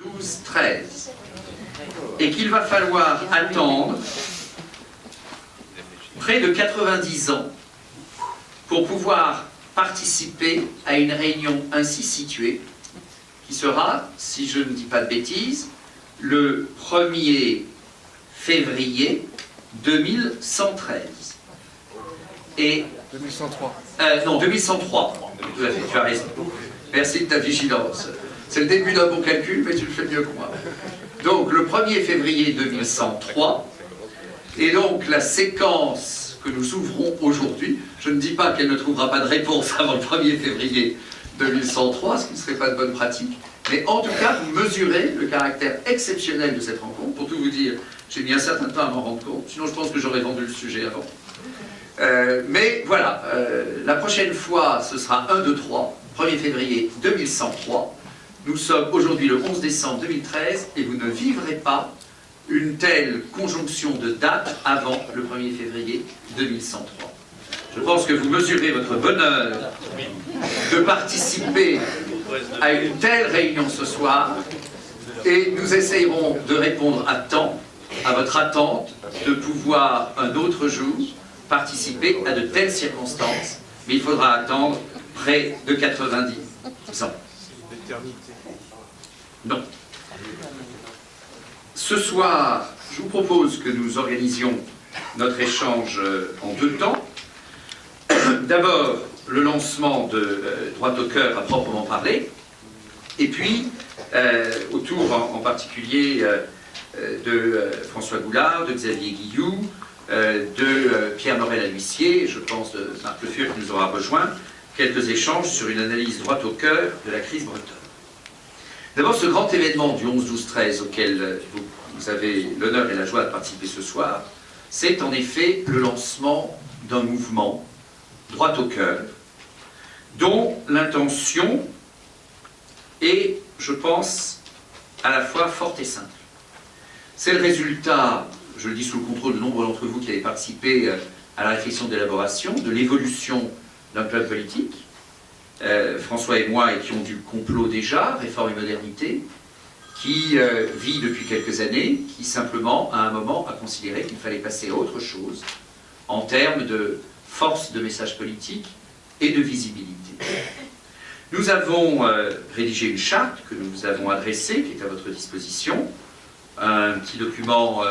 12, 13, et qu'il va falloir attendre près de 90 ans pour pouvoir participer à une réunion ainsi située, qui sera, si je ne dis pas de bêtises, le 1er février 2113. Et 2103. non, 2103. Tout à fait, tu as raison. Merci de ta vigilance. C'est le début d'un bon calcul, mais tu le fais mieux que moi. Donc, le 1er février 2103, et donc la séquence que nous ouvrons aujourd'hui, je ne dis pas qu'elle ne trouvera pas de réponse avant le 1er février 2103, ce qui ne serait pas de bonne pratique, mais en tout cas, vous mesurez le caractère exceptionnel de cette rencontre. Pour tout vous dire, j'ai mis un certain temps à m'en rendre compte, sinon je pense que j'aurais vendu le sujet avant. Mais voilà, la prochaine fois, ce sera 1, 2, 3, 1er février 2103. Nous sommes aujourd'hui le 11 décembre 2013 et vous ne vivrez pas une telle conjonction de dates avant le 1er février 2103. Je pense que vous mesurez votre bonheur de participer à une telle réunion ce soir et nous essayerons de répondre à temps à votre attente de pouvoir un autre jour participer à de telles circonstances, mais il faudra attendre près de 90 ans. Non. Ce soir, je vous propose que nous organisions notre échange en deux temps. D'abord, le lancement de Droit au cœur à proprement parler, et puis, autour en particulier de François Goulard, de Xavier Guilloux, de Pierre Morel-Huissier, je pense de Marc Le Fur qui nous aura rejoint, quelques échanges sur une analyse droit au cœur de la crise bretonne. D'abord, ce grand événement du 11-12-13 auquel vous avez l'honneur et la joie de participer ce soir, c'est en effet le lancement d'un mouvement droit au cœur, dont l'intention est, je pense, à la fois forte et simple. C'est le résultat, je le dis sous le contrôle de nombre d'entre vous qui avez participé à la réflexion d'élaboration, de l'évolution d'un club politique, François et moi étions du complot déjà, Réforme et Modernité, qui vit depuis quelques années, qui simplement, à un moment, a considéré qu'il fallait passer à autre chose en termes de force de message politique et de visibilité. Nous avons rédigé une charte que nous vous avons adressée, qui est à votre disposition, un petit document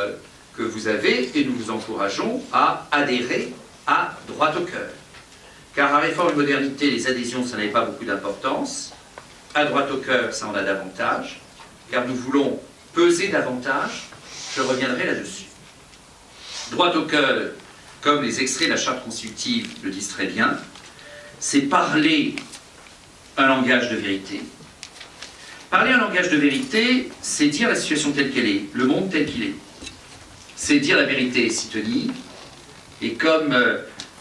que vous avez, et nous vous encourageons à adhérer à Droit au cœur. Car à Réforme et Modernité, les adhésions, ça n'avait pas beaucoup d'importance. À Droit au cœur, ça en a davantage. Car nous voulons peser davantage. Je reviendrai là-dessus. Droit au cœur, comme les extraits de la charte constitutive le disent très bien, c'est parler un langage de vérité. Parler un langage de vérité, c'est dire la situation telle qu'elle est, le monde tel qu'il est. C'est dire la vérité et s'y tenir. Et comme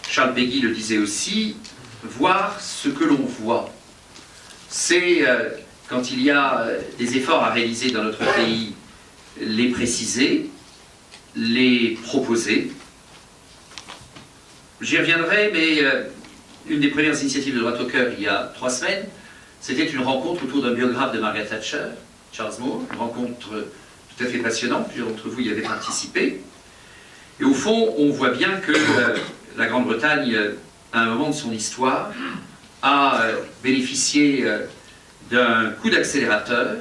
Charles Péguy le disait aussi, voir ce que l'on voit. C'est, quand il y a des efforts à réaliser dans notre pays, les préciser, les proposer. J'y reviendrai, mais une des premières initiatives de Droit au cœur, il y a 3 semaines, c'était une rencontre autour d'un biographe de Margaret Thatcher, Charles Moore, une rencontre tout à fait passionnante, plusieurs d'entre vous y avez participé. Et au fond, on voit bien que la Grande-Bretagne, à un moment de son histoire, a bénéficié d'un coup d'accélérateur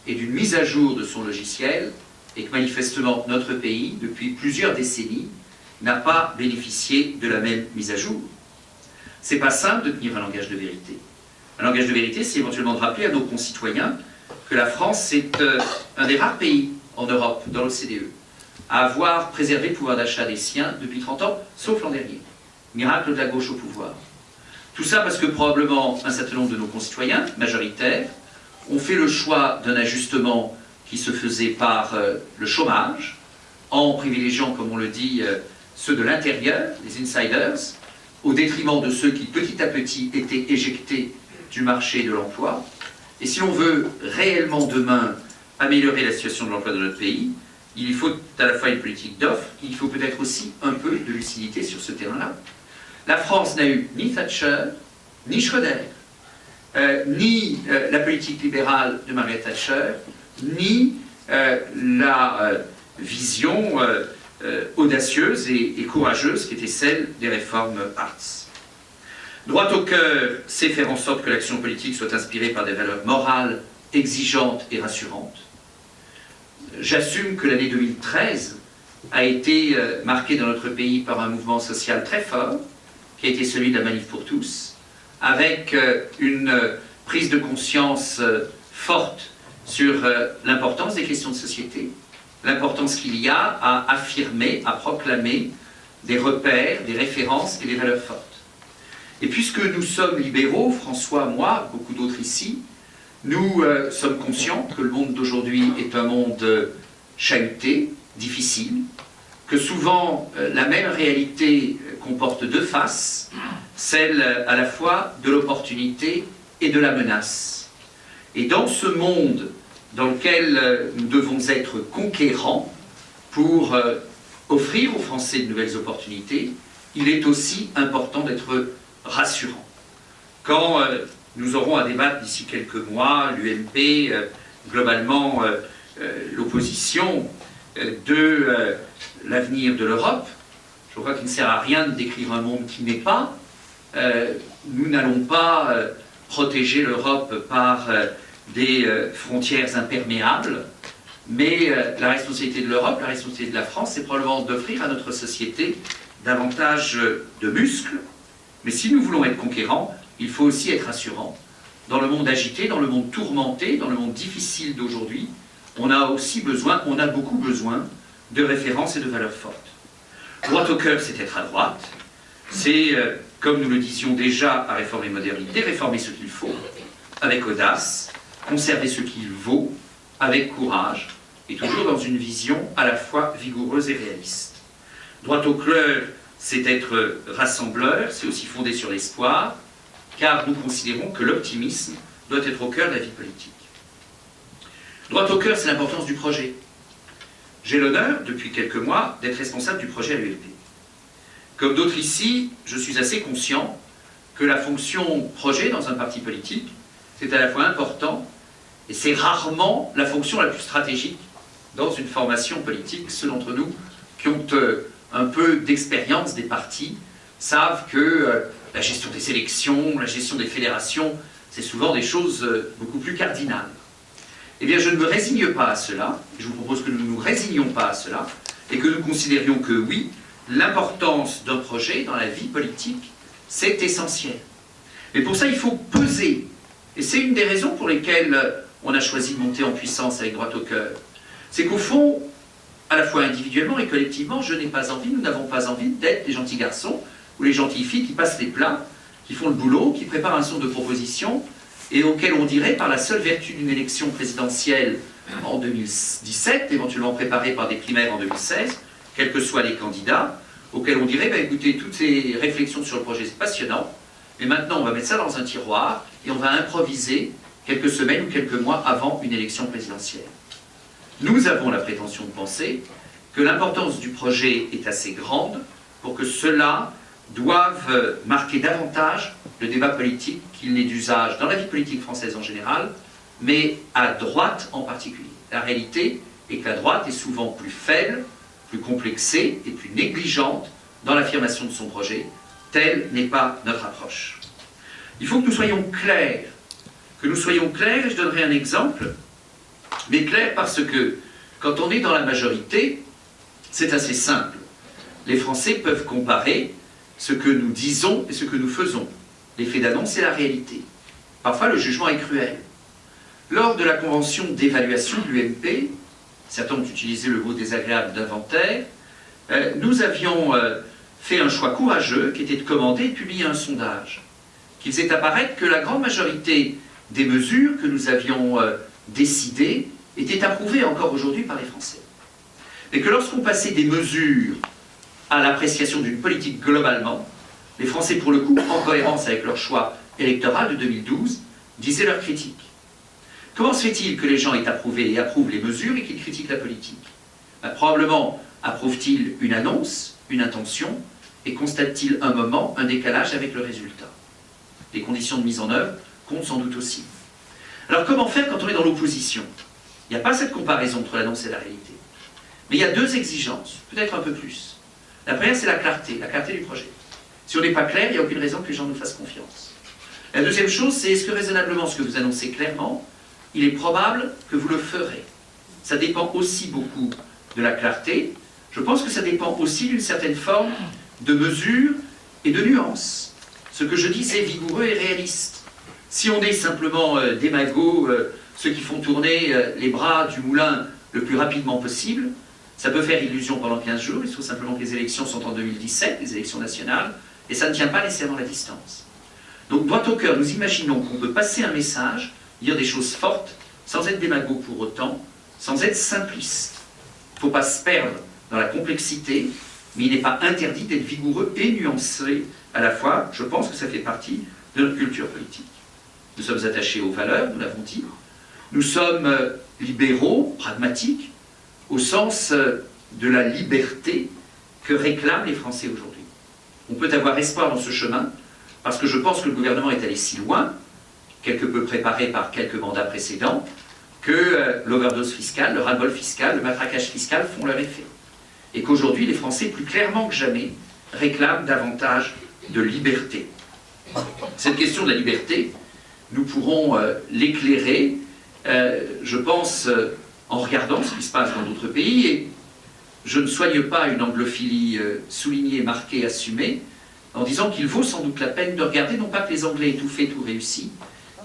et d'une mise à jour de son logiciel, et que manifestement notre pays, depuis plusieurs décennies, n'a pas bénéficié de la même mise à jour. C'est pas simple de tenir un langage de vérité. Un langage de vérité, c'est éventuellement de rappeler à nos concitoyens que la France, c'est un des rares pays en Europe, dans l'OCDE, à avoir préservé le pouvoir d'achat des siens depuis 30 ans, sauf l'an dernier. Miracle de la gauche au pouvoir. Tout ça parce que probablement un certain nombre de nos concitoyens, majoritaires, ont fait le choix d'un ajustement qui se faisait par le chômage, en privilégiant, comme on le dit, ceux de l'intérieur, les insiders, au détriment de ceux qui petit à petit étaient éjectés du marché de l'emploi. Et si l'on veut réellement demain améliorer la situation de l'emploi de notre pays, il faut à la fois une politique d'offre, il faut peut-être aussi un peu de lucidité sur ce terrain-là. La France n'a eu ni Thatcher, ni Schröder, ni la politique libérale de Margaret Thatcher, ni la vision audacieuse et courageuse qui était celle des réformes Hartz. Droit au cœur, c'est faire en sorte que l'action politique soit inspirée par des valeurs morales exigeantes et rassurantes. J'assume que l'année 2013 a été marquée dans notre pays par un mouvement social très fort, qui a été celui de la Manif pour tous, avec une prise de conscience forte sur l'importance des questions de société, l'importance qu'il y a à affirmer, à proclamer des repères, des références et des valeurs fortes. Et puisque nous sommes libéraux, François, moi, beaucoup d'autres ici, nous sommes conscients que le monde d'aujourd'hui est un monde chahuté, difficile, que souvent la même réalité comporte deux faces, celle à la fois de l'opportunité et de la menace. Et dans ce monde dans lequel nous devons être conquérants pour offrir aux Français de nouvelles opportunités, il est aussi important d'être rassurant. Quand nous aurons à débattre d'ici quelques mois, l'UMP, globalement l'opposition de l'avenir de l'Europe, je crois qu'il ne sert à rien de décrire un monde qui n'est pas. Nous n'allons pas protéger l'Europe par des frontières imperméables, mais la responsabilité de l'Europe, la responsabilité de la France, c'est probablement d'offrir à notre société davantage de muscles. Mais si nous voulons être conquérants, il faut aussi être rassurants. Dans le monde agité, dans le monde tourmenté, dans le monde difficile d'aujourd'hui, on a beaucoup besoin de références et de valeurs fortes. Droit au cœur, c'est être à droite. C'est, comme nous le disions déjà à Réforme et Modernité, réformer ce qu'il faut, avec audace, conserver ce qu'il vaut, avec courage, et toujours dans une vision à la fois vigoureuse et réaliste. Droit au cœur, c'est être rassembleur, c'est aussi fondé sur l'espoir, car nous considérons que l'optimisme doit être au cœur de la vie politique. Droit au cœur, c'est l'importance du projet. J'ai l'honneur, depuis quelques mois, d'être responsable du projet à l'UMP. Comme d'autres ici, je suis assez conscient que la fonction projet dans un parti politique, c'est à la fois important et c'est rarement la fonction la plus stratégique dans une formation politique. Ceux d'entre nous qui ont un peu d'expérience des partis savent que la gestion des élections, la gestion des fédérations, c'est souvent des choses beaucoup plus cardinales. Eh bien, je ne me résigne pas à cela, je vous propose que nous ne nous résignions pas à cela, et que nous considérions que oui, l'importance d'un projet dans la vie politique, c'est essentiel. Mais pour ça, il faut peser. Et c'est une des raisons pour lesquelles on a choisi de monter en puissance avec Droit au cœur. C'est qu'au fond, à la fois individuellement et collectivement, nous n'avons pas envie d'être les gentils garçons ou les gentilles filles qui passent les plats, qui font le boulot, qui préparent un certain nombre de propositions, et auxquelles on dirait, par la seule vertu d'une élection présidentielle en 2017, éventuellement préparée par des primaires en 2016, quels que soient les candidats, auxquels on dirait, écoutez, toutes ces réflexions sur le projet, c'est passionnant, mais maintenant on va mettre ça dans un tiroir, et on va improviser quelques semaines ou quelques mois avant une élection présidentielle. Nous avons la prétention de penser que l'importance du projet est assez grande pour que cela doive marquer davantage le débat politique qu'il n'est d'usage dans la vie politique française en général, mais à droite en particulier. La réalité est que la droite est souvent plus faible, plus complexée et plus négligente dans l'affirmation de son projet. Telle n'est pas notre approche. Il faut que nous soyons clairs. Je donnerai un exemple, mais clair parce que quand on est dans la majorité, c'est assez simple. Les Français peuvent comparer ce que nous disons et ce que nous faisons. L'effet d'annonce et la réalité. Parfois, le jugement est cruel. Lors de la convention d'évaluation de l'UMP, certains ont utilisé le mot désagréable d'inventaire, nous avions fait un choix courageux qui était de commander et de publier un sondage qui faisait apparaître que la grande majorité des mesures que nous avions décidées étaient approuvées encore aujourd'hui par les Français. Et que lorsqu'on passait des mesures à l'appréciation d'une politique globalement, les Français, pour le coup, en cohérence avec leur choix électoral de 2012, disaient leurs critiques. Comment se fait-il que les gens aient approuvé et approuvent les mesures et qu'ils critiquent la politique? Probablement approuvent-ils une annonce, une intention, et constatent-ils un moment, un décalage avec le résultat? Les conditions de mise en œuvre comptent sans doute aussi. Alors comment faire quand on est dans l'opposition? Il n'y a pas cette comparaison entre l'annonce et la réalité. Mais il y a deux exigences, peut-être un peu plus. La première, c'est la clarté du projet. Si on n'est pas clair, il n'y a aucune raison que les gens nous fassent confiance. La deuxième chose, c'est est-ce que raisonnablement ce que vous annoncez clairement, il est probable que vous le ferez. Ça dépend aussi beaucoup de la clarté. Je pense que ça dépend aussi d'une certaine forme de mesure et de nuance. Ce que je dis, c'est vigoureux et réaliste. Si on est simplement démagogues, ceux qui font tourner les bras du moulin le plus rapidement possible, ça peut faire illusion pendant 15 jours. Il faut simplement que les élections sont en 2017, les élections nationales, et ça ne tient pas nécessairement la distance. Donc, droit au cœur, nous imaginons qu'on peut passer un message, dire des choses fortes, sans être démagogue pour autant, sans être simpliste. Il ne faut pas se perdre dans la complexité, mais il n'est pas interdit d'être vigoureux et nuancé à la fois. Je pense que ça fait partie de notre culture politique. Nous sommes attachés aux valeurs, nous l'avons dit. Nous sommes libéraux, pragmatiques, au sens de la liberté que réclament les Français aujourd'hui. On peut avoir espoir dans ce chemin, parce que je pense que le gouvernement est allé si loin, quelque peu préparé par quelques mandats précédents, que l'overdose fiscale, le ras-le-bol fiscal, le matraquage fiscal font leur effet. Et qu'aujourd'hui, les Français, plus clairement que jamais, réclament davantage de liberté. Cette question de la liberté, nous pourrons l'éclairer, je pense, en regardant ce qui se passe dans d'autres pays, et je ne soigne pas une anglophilie soulignée, marquée, assumée, en disant qu'il vaut sans doute la peine de regarder, non pas que les Anglais aient tout fait, tout réussi,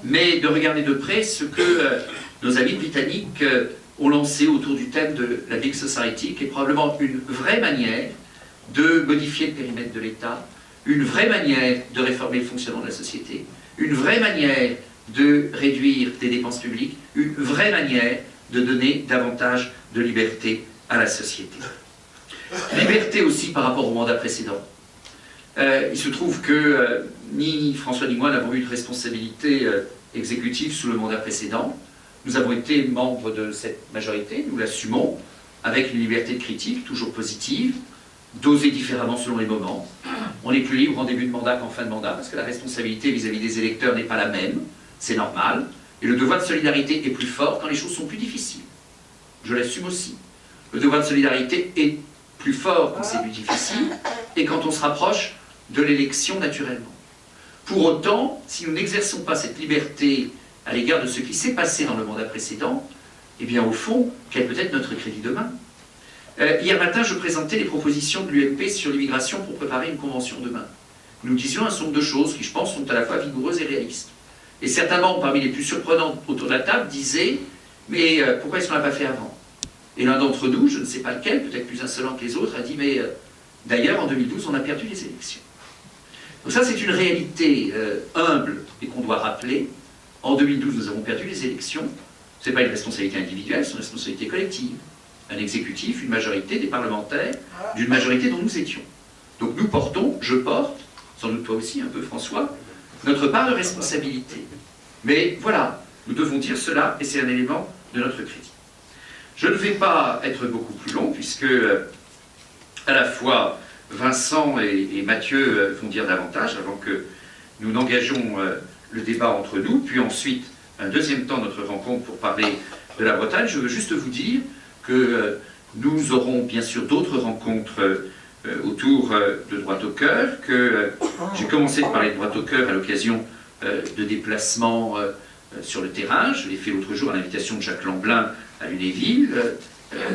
mais de regarder de près ce que nos amis britanniques ont lancé autour du thème de la Big Society, qui est probablement une vraie manière de modifier le périmètre de l'État, une vraie manière de réformer le fonctionnement de la société, une vraie manière de réduire des dépenses publiques, une vraie manière de donner davantage de liberté à la société. Liberté aussi par rapport au mandat précédent. Il se trouve que ni François ni moi n'avons eu de responsabilité exécutive sous le mandat précédent. Nous avons été membres de cette majorité, nous l'assumons, avec une liberté de critique toujours positive, dosée différemment selon les moments. On est plus libre en début de mandat qu'en fin de mandat, parce que la responsabilité vis-à-vis des électeurs n'est pas la même, c'est normal, et le devoir de solidarité est plus fort quand les choses sont plus difficiles. Je l'assume aussi. Le devoir de solidarité est plus fort quand c'est plus difficile, et quand on se rapproche de l'élection naturellement. Pour autant, si nous n'exerçons pas cette liberté à l'égard de ce qui s'est passé dans le mandat précédent, eh bien au fond, quel peut être notre crédit demain? Hier matin, je présentais les propositions de l'UMP sur l'immigration pour préparer une convention demain. Nous disions un certain nombre de choses qui, je pense, sont à la fois vigoureuses et réalistes. Et certains membres, parmi les plus surprenants autour de la table, disaient « Mais pourquoi est-ce qu'on ne l'a pas fait avant ?» Et l'un d'entre nous, je ne sais pas lequel, peut-être plus insolent que les autres, a dit « Mais d'ailleurs, en 2012, on a perdu les élections. » Donc ça, c'est une réalité humble et qu'on doit rappeler. En 2012, nous avons perdu les élections. Ce n'est pas une responsabilité individuelle, c'est une responsabilité collective. Un exécutif, une majorité, des parlementaires, d'une majorité dont nous étions. Donc nous portons, je porte, sans doute toi aussi un peu François, notre part de responsabilité. Mais voilà, nous devons dire cela et c'est un élément de notre crédit. Je ne vais pas être beaucoup plus long puisque à la fois Vincent et Mathieu vont dire davantage avant que nous n'engagions le débat entre nous, puis ensuite un deuxième temps notre rencontre pour parler de la Bretagne. Je veux juste vous dire que nous aurons bien sûr d'autres rencontres autour de Droit au cœur, que j'ai commencé de parler de Droit au cœur à l'occasion de déplacements sur le terrain. Je l'ai fait l'autre jour à l'invitation de Jacques Lamblin à Lunéville,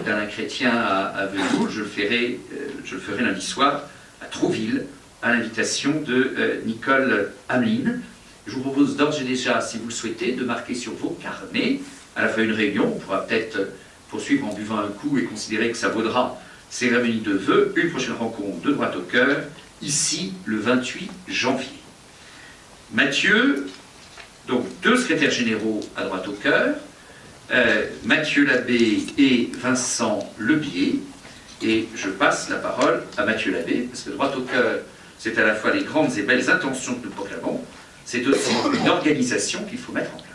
d'Alain Chrétien à Vesoul. Je le ferai lundi soir à Trouville, à l'invitation de Nicole Hamelin. Je vous propose d'ores et déjà, si vous le souhaitez, de marquer sur vos carnets à la fin une réunion. On pourra peut-être poursuivre en buvant un coup et considérer que ça vaudra cérémonie de vœux, une prochaine rencontre de Droit au cœur, ici le 28 janvier. Mathieu, donc 2 secrétaires généraux à Droit au cœur, Mathieu Labbé et Vincent Lebier, et je passe la parole à Mathieu Labbé, parce que Droit au cœur, c'est à la fois les grandes et belles intentions que nous proclamons, c'est aussi une organisation qu'il faut mettre en place.